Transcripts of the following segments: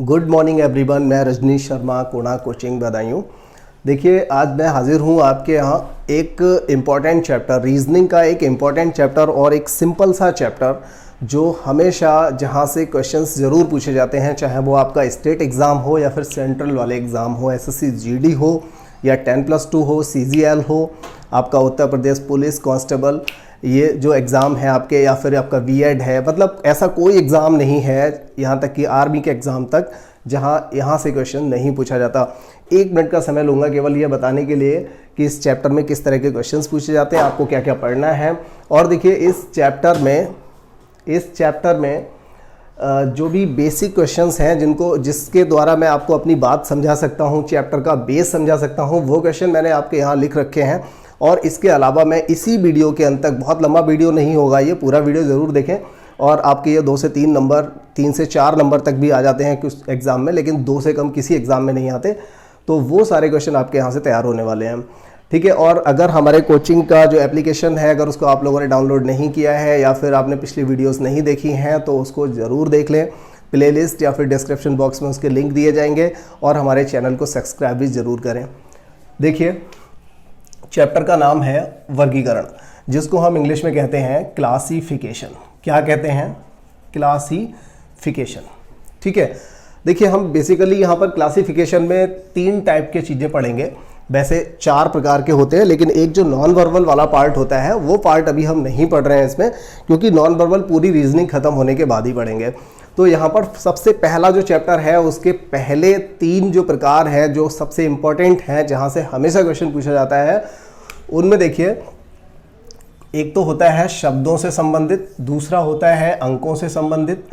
Good morning everyone, मैं रजनीश शर्मा, कोणा coaching Badaun. देखिए, आज मैं हाजिर हूं आपके यहाँ एक इम्पॉर्टेंट चैप्टर, रीजनिंग का एक इम्पॉर्टेंट चैप्टर और एक सिंपल सा चैप्टर जो हमेशा जहाँ से क्वेश्चंस ज़रूर पूछे जाते हैं, चाहे वो आपका स्टेट एग्ज़ाम हो या फिर सेंट्रल वाले एग्ज़ाम हो, एसएससी जीडी हो या 10+2 हो, सीजीएल हो, आपका उत्तर प्रदेश पुलिस कांस्टेबल ये जो एग्ज़ाम है आपके, या फिर आपका बीएड है, मतलब ऐसा कोई एग्ज़ाम नहीं है यहाँ तक कि आर्मी के एग्ज़ाम तक जहाँ यहाँ से क्वेश्चन नहीं पूछा जाता। 1 मिनट का समय लूँगा केवल ये बताने के लिए कि इस चैप्टर में किस तरह के क्वेश्चंस पूछे जाते हैं, आपको क्या क्या पढ़ना है। और देखिए, इस चैप्टर में जो भी बेसिक क्वेश्चंस हैं जिसके द्वारा मैं आपको अपनी बात समझा सकता हूँ, चैप्टर का बेस समझा सकता हूँ, वो क्वेश्चन मैंने आपके यहाँ लिख रखे हैं। और इसके अलावा मैं इसी वीडियो के अंत तक, बहुत लंबा वीडियो नहीं होगा ये, पूरा वीडियो ज़रूर देखें। और आपके ये 2 से 3 नंबर, 3 से 4 नंबर तक भी आ जाते हैं कुछ एग्ज़ाम में, लेकिन 2 से कम किसी एग्ज़ाम में नहीं आते। तो वो सारे क्वेश्चन आपके यहाँ से तैयार होने वाले हैं, ठीक है। और अगर हमारे कोचिंग का जो एप्लीकेशन है, अगर उसको आप लोगों ने डाउनलोड नहीं किया है या फिर आपने पिछली वीडियोस नहीं देखी हैं, तो उसको ज़रूर देख लें। प्लेलिस्ट या फिर डिस्क्रिप्शन बॉक्स में उसके लिंक दिए जाएंगे। और हमारे चैनल को सब्सक्राइब भी ज़रूर करें। देखिए, चैप्टर का नाम है वर्गीकरण, जिसको हम इंग्लिश में कहते हैं क्लासिफिकेशन। क्या कहते हैं? क्लासिफिकेशन, ठीक है। देखिए, हम बेसिकली यहाँ पर क्लासिफिकेशन में 3 टाइप के चीज़ें पढ़ेंगे। वैसे 4 प्रकार के होते हैं, लेकिन एक जो नॉन वर्बल वाला पार्ट होता है वो पार्ट अभी हम नहीं पढ़ रहे हैं इसमें, क्योंकि नॉन वर्बल पूरी रीजनिंग खत्म होने के बाद ही पढ़ेंगे। तो यहाँ पर सबसे पहला जो चैप्टर है, उसके पहले 3 जो प्रकार हैं जो सबसे इम्पोर्टेंट हैं, जहाँ से हमेशा क्वेश्चन पूछा जाता है, उनमें देखिए, एक तो होता है शब्दों से संबंधित, दूसरा होता है अंकों से संबंधित,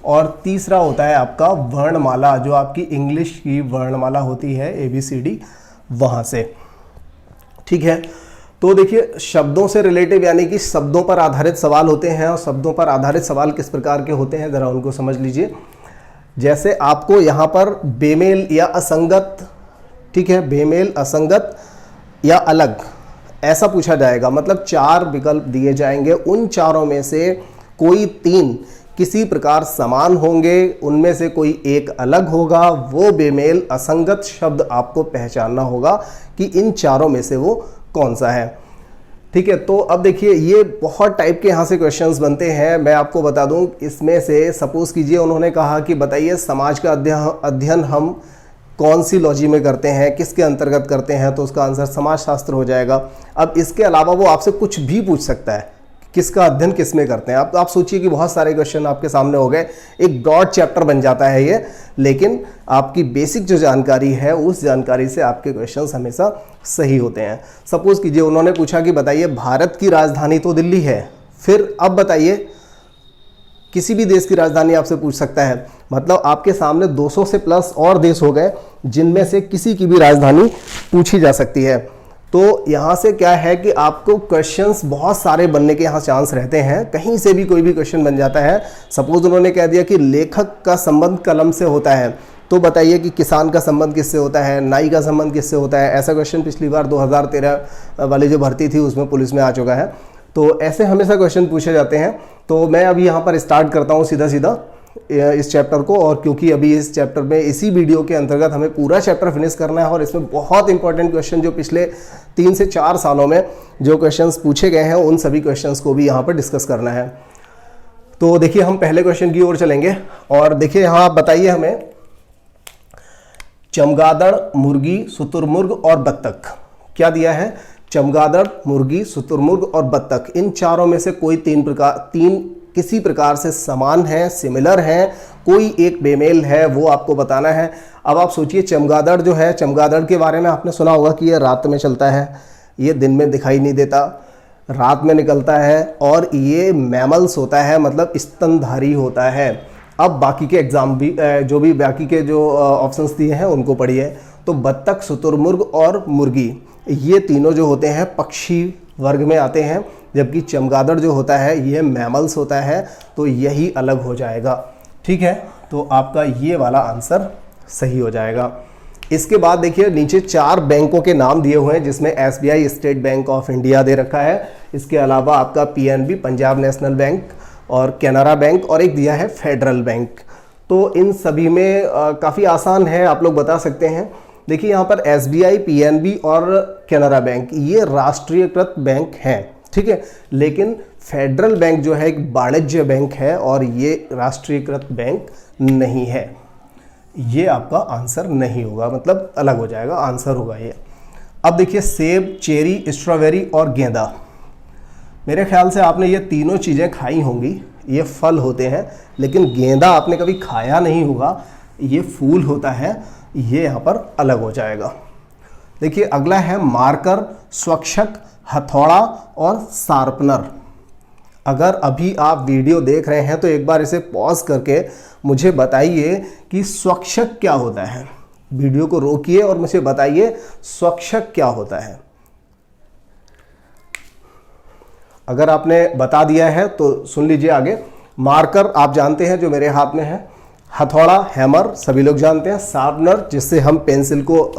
और तीसरा होता है आपका वर्णमाला, जो आपकी इंग्लिश की वर्णमाला होती है ABCD, वहाँ से, ठीक है। तो देखिए, शब्दों से रिलेटिव यानी कि शब्दों पर आधारित सवाल होते हैं। और शब्दों पर आधारित सवाल किस प्रकार के होते हैं, ज़रा उनको समझ लीजिए। जैसे आपको यहाँ पर बेमेल या असंगत, ठीक है, बेमेल, असंगत या अलग, ऐसा पूछा जाएगा। मतलब 4 विकल्प दिए जाएंगे, उन चारों में से कोई 3 किसी प्रकार समान होंगे, उनमें से कोई एक अलग होगा। वो बेमेल असंगत शब्द आपको पहचानना होगा कि इन चारों में से वो कौन सा है, ठीक है। तो अब देखिए, ये बहुत टाइप के यहाँ से क्वेश्चंस बनते हैं। मैं आपको बता दूं, इसमें से सपोज कीजिए उन्होंने कहा कि बताइए समाज का अध्ययन हम कौन सी लॉजी में करते हैं, किसके अंतर्गत करते हैं, तो उसका आंसर समाजशास्त्र हो जाएगा। अब इसके अलावा वो आपसे कुछ भी पूछ सकता है, किसका अध्ययन किस में करते हैं। आप सोचिए कि बहुत सारे क्वेश्चन आपके सामने हो गए, एक ब्रॉड चैप्टर बन जाता है ये। लेकिन आपकी बेसिक जो जानकारी है, उस जानकारी से आपके क्वेश्चंस हमेशा सही होते हैं। सपोज कीजिए उन्होंने पूछा कि बताइए भारत की राजधानी तो दिल्ली है, फिर अब बताइए किसी भी देश की राजधानी आपसे पूछ सकता है। मतलब आपके सामने 200 से प्लस और देश हो गए जिनमें से किसी की भी राजधानी पूछी जा सकती है। तो यहाँ से क्या है कि आपको क्वेश्चंस बहुत सारे बनने के यहाँ चांस रहते हैं, कहीं से भी कोई भी क्वेश्चन बन जाता है। सपोज उन्होंने कह दिया कि लेखक का संबंध कलम से होता है, तो बताइए कि किसान का संबंध किससे होता है, नाई का संबंध किससे होता है। ऐसा क्वेश्चन पिछली बार 2013 वाली जो भर्ती थी उसमें पुलिस में आ चुका है। तो ऐसे हमेशा क्वेश्चन पूछे जाते हैं। तो मैं अभी यहाँ पर स्टार्ट करता हूँ सीधा इस चैप्टर को। और क्योंकि अभी इस चैप्टर में, इसी वीडियो के अंतर्गत हमें पूरा चैप्टर फिनिश करना है, और इसमें बहुत इंपॉर्टेंट क्वेश्चन जो पिछले 3 से 4 सालों में जो क्वेश्चंस पूछे गए हैं, उन सभी क्वेश्चंस को भी यहाँ पर डिस्कस करना है। तो देखिए, हम पहले क्वेश्चन की ओर चलेंगे। और देखिए, यहाँ आप बताइए हमें, चमगादड़, मुर्गी, शुतुरमुर्ग और बत्तख, क्या दिया है? चमगादड़, मुर्गी, शुतुरमुर्ग और बत्तख, इन चारों में से कोई 3 किसी प्रकार से समान है, सिमिलर है, कोई एक बेमेल है, वो आपको बताना है। अब आप सोचिए, चमगादड़ जो है, चमगादड़ के बारे में आपने सुना होगा कि ये रात में चलता है, ये दिन में दिखाई नहीं देता, रात में निकलता है, और ये मैमल्स होता है, मतलब स्तनधारी होता है। अब बाकी के एग्जाम भी, जो भी बाकी के जो ऑप्शंस दिए हैं उनको पढ़िए। तो बत्तख, शुतुरमुर्ग और मुर्गी, ये तीनों जो होते हैं पक्षी वर्ग में आते हैं, जबकि चमगादड़ जो होता है ये मैमल्स होता है। तो यही अलग हो जाएगा, ठीक है। तो आपका ये वाला आंसर सही हो जाएगा। इसके बाद देखिए, नीचे 4 बैंकों के नाम दिए हुए हैं, जिसमें SBI, state bank of India दे रखा है। इसके अलावा आपका PNB, पंजाब नेशनल बैंक, और कैनरा बैंक, और एक दिया है फेडरल बैंक। तो इन सभी में काफ़ी आसान है, आप लोग बता सकते हैं। देखिए यहाँ पर SBI, PNB और कैनरा बैंक ये राष्ट्रीयकृत बैंक हैं, ठीक है, लेकिन फेडरल बैंक जो है एक वाणिज्य बैंक है और ये राष्ट्रीयकृत बैंक नहीं है। ये आपका आंसर नहीं होगा, मतलब अलग हो जाएगा, आंसर होगा ये। अब देखिए सेब, चेरी, स्ट्रॉबेरी और गेंदा, मेरे ख्याल से आपने ये तीनों चीज़ें खाई होंगी, ये फल होते हैं, लेकिन गेंदा आपने कभी खाया नहीं होगा, ये फूल होता है, ये यहाँ पर अलग हो जाएगा। देखिए अगला है मार्कर, स्वच्छक, हथौड़ा और शार्पनर। अगर अभी आप वीडियो देख रहे हैं तो एक बार इसे पॉज करके मुझे बताइए कि स्वच्छक क्या होता है। वीडियो को रोकिए और मुझे बताइए स्वच्छक क्या होता है। अगर आपने बता दिया है तो सुन लीजिए आगे। मार्कर आप जानते हैं जो मेरे हाथ में है, हथौड़ा हैमर सभी लोग जानते हैं, शार्पनर जिससे हम पेंसिल को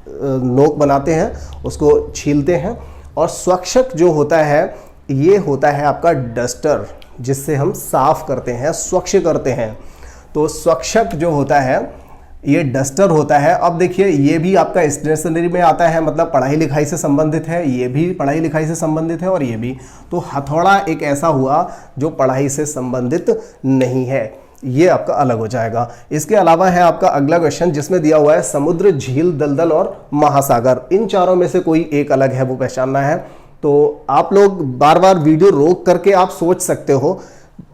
नोक बनाते हैं उसको छीलते हैं, और स्वच्छक जो होता है ये होता है आपका डस्टर जिससे हम साफ करते हैं, स्वच्छ करते हैं। तो स्वच्छक जो होता है ये डस्टर होता है। अब देखिए ये भी आपका स्टेशनरी में आता है, मतलब पढ़ाई लिखाई से संबंधित है, ये भी पढ़ाई लिखाई से संबंधित है और ये भी। तो हथौड़ा एक ऐसा हुआ जो पढ़ाई से संबंधित नहीं है, ये आपका अलग हो जाएगा। इसके अलावा है आपका अगला क्वेश्चन जिसमें दिया हुआ है समुद्र, झील, दलदल और महासागर। इन चारों में से कोई एक अलग है वो पहचानना है। तो आप लोग बार बार वीडियो रोक करके आप सोच सकते हो,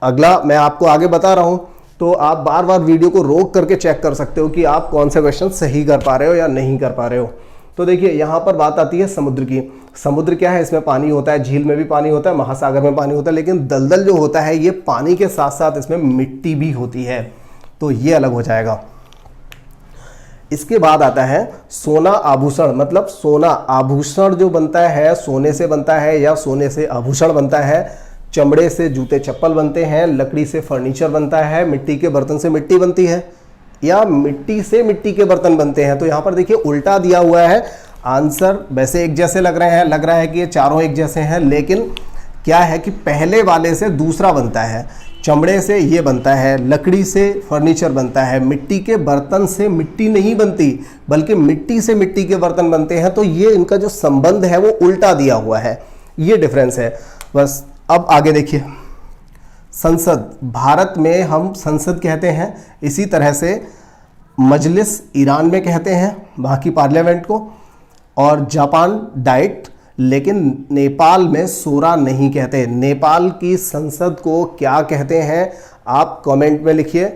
अगला मैं आपको आगे बता रहा हूं तो आप बार बार वीडियो को रोक करके चेक कर सकते हो कि आप कौन सा क्वेश्चन सही कर पा रहे हो या नहीं कर पा रहे हो। तो देखिए यहाँ पर बात आती है समुद्र की। समुद्र क्या है, इसमें पानी होता है, झील में भी पानी होता है, महासागर में पानी होता है, लेकिन दलदल जो होता है ये पानी के साथ साथ इसमें मिट्टी भी होती है, तो ये अलग हो जाएगा। इसके बाद आता है सोना आभूषण, मतलब सोना आभूषण जो बनता है सोने से बनता है या सोने से आभूषण बनता है, चमड़े से जूते चप्पल बनते हैं, लकड़ी से फर्नीचर बनता है, मिट्टी के बर्तन से मिट्टी बनती है या मिट्टी से मिट्टी के बर्तन बनते हैं। तो यहाँ पर देखिए उल्टा दिया हुआ है आंसर। वैसे एक जैसे लग रहे हैं, लग रहा है कि ये चारों एक जैसे हैं, लेकिन क्या है कि पहले वाले से दूसरा बनता है, चमड़े से ये बनता है, लकड़ी से फर्नीचर बनता है, मिट्टी के बर्तन से मिट्टी नहीं बनती बल्कि मिट्टी से मिट्टी के बर्तन बनते हैं। तो ये इनका जो संबंध है वो उल्टा दिया हुआ है, ये डिफरेंस है बस। अब आगे देखिए संसद, भारत में हम संसद कहते हैं, इसी तरह से मजलिस ईरान में कहते हैं बाकी पार्लियामेंट को, और जापान डाइट, लेकिन नेपाल में सोरा नहीं कहते। नेपाल की संसद को क्या कहते हैं आप कमेंट में लिखिए।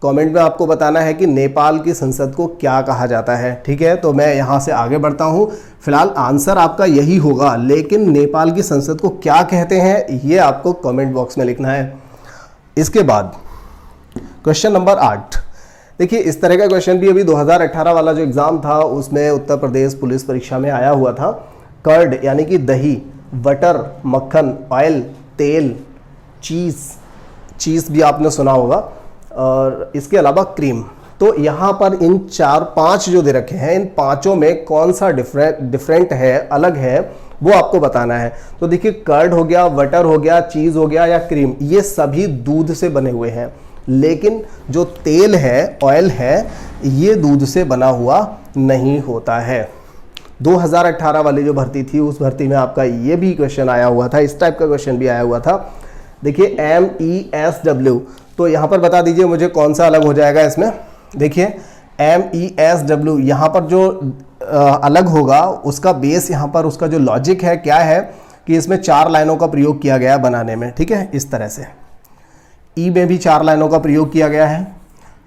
कमेंट में आपको बताना है कि नेपाल की संसद को क्या कहा जाता है, ठीक है। तो मैं यहाँ से आगे बढ़ता हूँ। फिलहाल आंसर आपका यही होगा, लेकिन नेपाल की संसद को क्या कहते हैं ये आपको कमेंट बॉक्स में लिखना है। इसके बाद क्वेश्चन नंबर 8। देखिए इस तरह का क्वेश्चन भी अभी 2018 वाला जो एग्ज़ाम था उसमें उत्तर प्रदेश पुलिस परीक्षा में आया हुआ था। कर्ड यानी कि दही, बटर, मक्खन, ऑयल, तेल, चीज़ भी आपने सुना होगा, और इसके अलावा क्रीम। तो यहाँ पर इन 4-5 जो दे रखे हैं, इन पांचों में कौन सा डिफरेंट है, अलग है, वो आपको बताना है। तो देखिए कर्ड हो गया, बटर हो गया, चीज़ हो गया या क्रीम, ये सभी दूध से बने हुए हैं, लेकिन जो तेल है, ऑयल है, ये दूध से बना हुआ नहीं होता है। 2018 वाली जो भर्ती थी उस भर्ती में आपका ये भी क्वेश्चन आया हुआ था, इस टाइप का क्वेश्चन भी आया हुआ था। देखिए MESW, तो यहाँ पर बता दीजिए मुझे कौन सा अलग हो जाएगा इसमें। देखिए MESW यहाँ पर जो अलग होगा उसका बेस, यहाँ पर उसका जो लॉजिक है क्या है कि इसमें 4 लाइनों का प्रयोग किया गया है बनाने में, ठीक है। इस तरह से E में भी 4 लाइनों का प्रयोग किया गया है,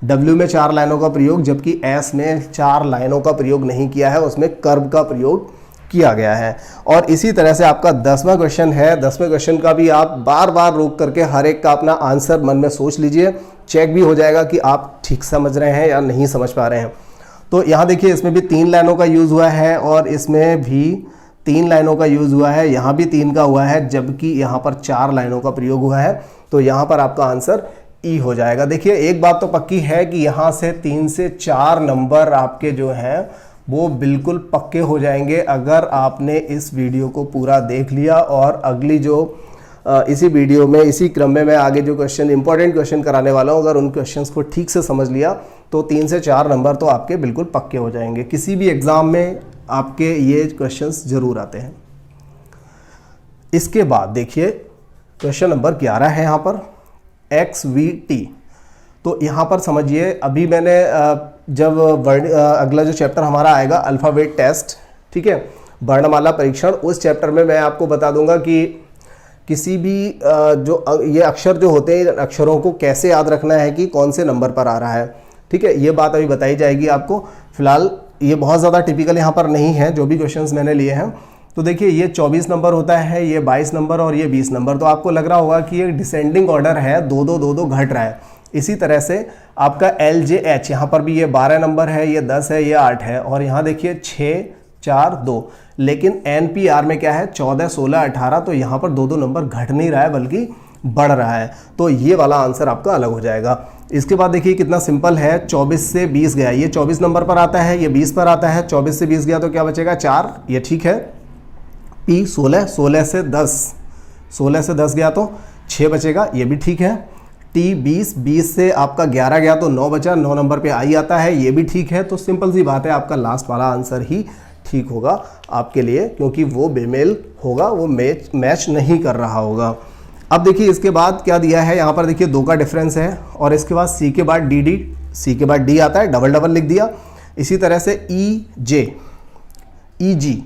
W में 4 लाइनों का प्रयोग, जबकि S में 4 लाइनों का प्रयोग नहीं किया है, उसमें कर्व का प्रयोग किया गया है। और इसी तरह से आपका 10वां क्वेश्चन है। 10वें क्वेश्चन का भी आप बार बार रोक करके हर एक का अपना आंसर मन में सोच लीजिए, चेक भी हो जाएगा कि आप ठीक समझ रहे हैं या नहीं समझ पा रहे हैं। तो यहाँ देखिए इसमें भी 3 लाइनों का यूज़ हुआ है और इसमें भी 3 लाइनों का यूज़ हुआ है, यहाँ भी 3 का हुआ है, जबकि यहाँ पर 4 लाइनों का प्रयोग हुआ है। तो यहाँ पर आपका आंसर ई हो जाएगा। देखिए एक बात तो पक्की है कि यहाँ से 3 से 4 नंबर आपके जो हैं वो बिल्कुल पक्के हो जाएंगे अगर आपने इस वीडियो को पूरा देख लिया और अगली जो इसी वीडियो में, इसी क्रम में मैं आगे जो क्वेश्चन, इंपॉर्टेंट क्वेश्चन कराने वाला हूँ, अगर उन क्वेश्चंस को ठीक से समझ लिया तो 3 से 4 नंबर तो आपके बिल्कुल पक्के हो जाएंगे। किसी भी एग्ज़ाम में आपके ये क्वेश्चंस जरूर आते हैं। इसके बाद देखिए क्वेश्चन नंबर 11 है यहाँ पर XVT। तो यहाँ पर समझिए, अभी मैंने जब अगला जो चैप्टर हमारा आएगा अल्फ़ाबेट टेस्ट, ठीक है, वर्णमाला परीक्षण, उस चैप्टर में मैं आपको बता दूंगा कि किसी भी जो ये अक्षर जो होते हैं, अक्षरों को कैसे याद रखना है कि कौन से नंबर पर आ रहा है, ठीक है, ये बात अभी बताई जाएगी आपको। फिलहाल ये बहुत ज़्यादा टिपिकल यहाँ पर नहीं है जो भी क्वेश्चंस मैंने लिए हैं। तो देखिए ये 24 नंबर होता है, ये 22 नंबर और ये 20 नंबर। तो आपको लग रहा होगा कि ये डिसेंडिंग ऑर्डर है, 2-2 घट रहा है। इसी तरह से आपका LJH, यहाँ पर भी ये 12 नंबर है, ये 10 है, ये 8 है, और यहाँ देखिए 6, 4, 2। लेकिन NPR में क्या है, 14, 16, 18। तो यहाँ पर 2-2 नंबर घट नहीं रहा है बल्कि बढ़ रहा है। तो ये वाला आंसर आपका अलग हो जाएगा। इसके बाद देखिए कितना सिंपल है, 24 से 20 गया, ये 24 नंबर पर आता है, ये 20 पर आता है, 24 से 20 गया तो क्या बचेगा, 4, ये ठीक है। P 16, 16 से 10, 16 से 10 गया तो 6 बचेगा, ये भी ठीक है। T 20, 20 से आपका 11 गया तो 9 बचा, 9 नंबर पे I आता है, ये भी ठीक है। तो सिंपल सी बात है, आपका लास्ट वाला आंसर ही ठीक होगा आपके लिए, क्योंकि वो बेमेल होगा, वो मैच नहीं कर रहा होगा। अब देखिए इसके बाद क्या दिया है, यहाँ पर देखिए 2 का डिफरेंस है, और इसके बाद C के बाद DD, C के बाद D आता है, डबल लिख दिया। इसी तरह से EJ, EG,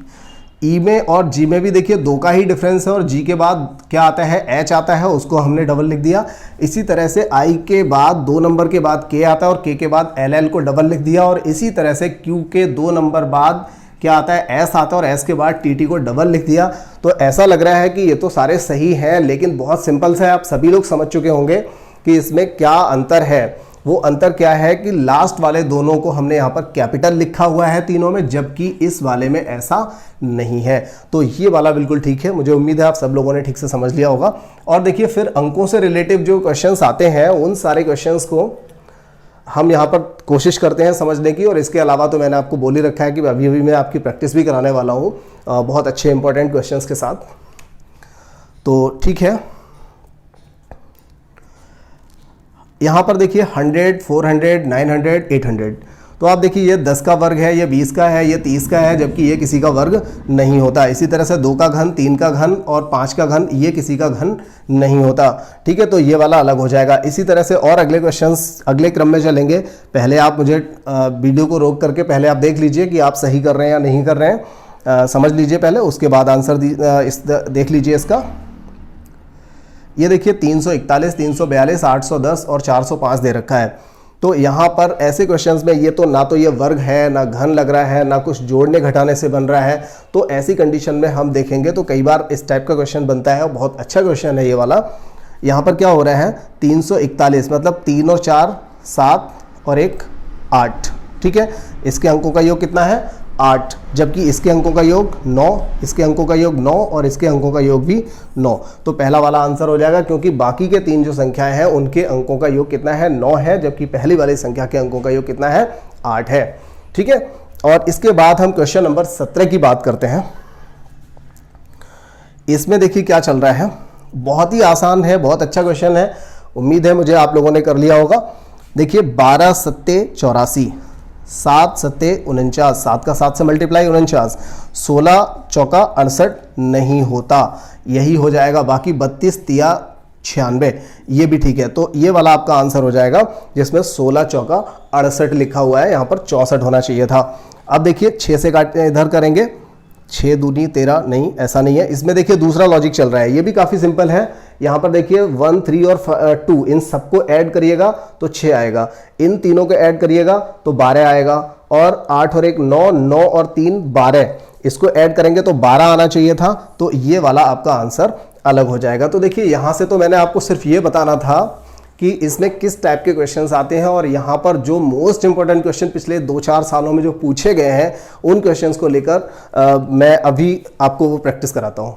E में और G में भी देखिए 2 का ही डिफरेंस है, और G के बाद क्या आता है, H आता है, उसको हमने डबल लिख दिया। इसी तरह से I के बाद 2 नंबर के बाद K आता है, और K के बाद LL को डबल लिख दिया। और इसी तरह से Q के 2 नंबर बाद क्या आता है, S आता है, और S के बाद TT को डबल लिख दिया। तो ऐसा लग रहा है कि ये तो सारे सही हैं, लेकिन बहुत सिंपल सा है, आप सभी लोग समझ चुके होंगे कि इसमें क्या अंतर है। वो अंतर क्या है कि लास्ट वाले दोनों को हमने यहाँ पर कैपिटल लिखा हुआ है तीनों में, जबकि इस वाले में ऐसा नहीं है। तो ये वाला बिल्कुल ठीक है। मुझे उम्मीद है आप सब लोगों ने ठीक से समझ लिया होगा। और देखिए फिर अंकों से रिलेटिव जो क्वेश्चंस आते हैं, उन सारे क्वेश्चंस को हम यहाँ पर कोशिश करते हैं समझने की। और इसके अलावा तो मैंने आपको बोल ही रखा है कि अभी मैं आपकी प्रैक्टिस भी कराने वाला हूँ बहुत अच्छे इंपॉर्टेंट क्वेश्चंस के साथ। तो ठीक है, यहाँ पर देखिए 100, 400, 900, 800। तो आप देखिए ये 10 का वर्ग है, ये 20 का है, ये 30 का है, जबकि ये किसी का वर्ग नहीं होता। इसी तरह से 2 का घन, 3 का घन और 5 का घन, ये किसी का घन नहीं होता। ठीक है, तो ये वाला अलग हो जाएगा। इसी तरह से और अगले क्वेश्चंस अगले क्रम में चलेंगे। पहले आप मुझे वीडियो को रोक करके पहले आप देख लीजिए कि आप सही कर रहे हैं या नहीं कर रहे हैं, समझ लीजिए पहले, उसके बाद आंसर देख लीजिए इसका। ये देखिए 341, 342, 810 और 405 दे रखा है। तो यहाँ पर ऐसे क्वेश्चंस में ये तो ना तो ये वर्ग है, ना घन लग रहा है, ना कुछ जोड़ने घटाने से बन रहा है। तो ऐसी कंडीशन में हम देखेंगे तो कई बार इस टाइप का क्वेश्चन बनता है, और बहुत अच्छा क्वेश्चन है ये वाला। यहाँ पर क्या हो रहा है, 341 मतलब 3 और 4 7 और 1 8। ठीक है, इसके अंकों का योग कितना है, 8, जबकि इसके अंकों का योग 9, इसके अंकों का योग 9 और इसके अंकों का योग भी 9। तो पहला वाला आंसर हो जाएगा, क्योंकि बाकी के 3 जो संख्याएं हैं उनके अंकों का योग कितना है, 9 है, जबकि पहली वाली संख्या के अंकों का योग कितना है, 8 है। ठीक है, और इसके बाद हम क्वेश्चन नंबर 17 की बात करते हैं। इसमें देखिए क्या चल रहा है, बहुत ही आसान है, बहुत अच्छा क्वेश्चन है। उम्मीद है मुझे आप लोगों ने कर लिया होगा। देखिए 12 सत्ते 84, 7 सत्ते 49, 7 का 7 से मल्टीप्लाई 49, 16 चौका 68 नहीं होता, यही हो जाएगा। बाकी 32 तिया 96, ये भी ठीक है। तो ये वाला आपका आंसर हो जाएगा, जिसमें 16 चौका 68 लिखा हुआ है, यहाँ पर 64 होना चाहिए था। अब देखिए 6 से काट इधर करेंगे, 6 दूनी 13, नहीं ऐसा नहीं है। इसमें देखिए दूसरा लॉजिक चल रहा है, ये भी काफ़ी सिंपल है। यहाँ पर देखिए 1, 3 और 2 इन सबको ऐड करिएगा तो 6 आएगा, इन तीनों को ऐड करिएगा तो 12 आएगा, और 8 और 1 9, 9 और 3 12, इसको ऐड करेंगे तो 12 आना चाहिए था। तो ये वाला आपका आंसर अलग हो जाएगा। तो देखिए यहाँ से तो मैंने आपको सिर्फ ये बताना था कि इसमें किस टाइप के क्वेश्चंस आते हैं, और यहाँ पर जो मोस्ट इंपॉर्टेंट क्वेश्चन पिछले 2-4 सालों में जो पूछे गए हैं उन क्वेश्चंस को लेकर मैं अभी आपको वो प्रैक्टिस कराता हूँ।